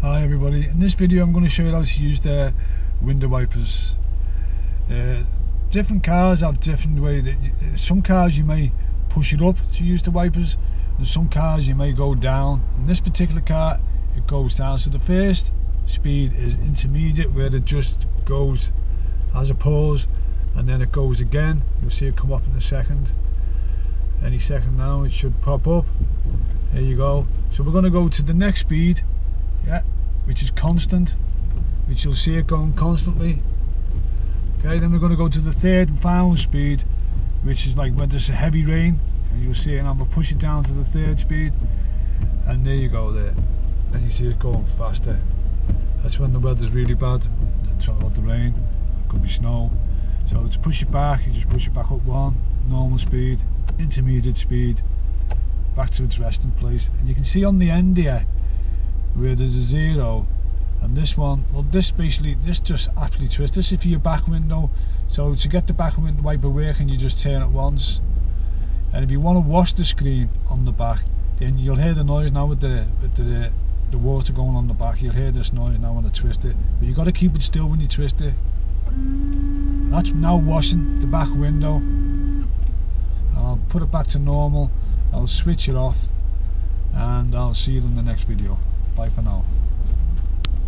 Hi everybody, in this video I'm going to show you how to use the window wipers. Different cars have different way that some cars you may push it up to use the wipers, and some cars you may go down. In this particular car it goes down, so the first speed is intermediate, where it just goes as a pause and then it goes again. You'll see it come up in a second. Any second now it should pop up. There you go. So we're going to go to the next speed, which is constant, which you'll see it going constantly. Okay, then we're going to go to the third and final speed, which is like when there's a heavy rain, and you'll see it, and I'm going to push it down to the third speed, and there you go there, and you see it going faster. That's when the weather's really bad, and talking about the rain, it could be snow. So to push it back, you just push it back up one, normal speed, intermediate speed, back to its resting place. And you can see on the end here where there's a 0, and this one, well, this just actually twists. This is for your back window. So to get the back window wiper working, you just turn it once, and if you want to wash the screen on the back, then you'll hear the noise now with the water going on the back. You'll hear this noise now when I twist it, but you got to keep it still when you twist it. That's now washing the back window. I'll put it back to normal, I'll switch it off, and I'll see you in the next video. Bye for now.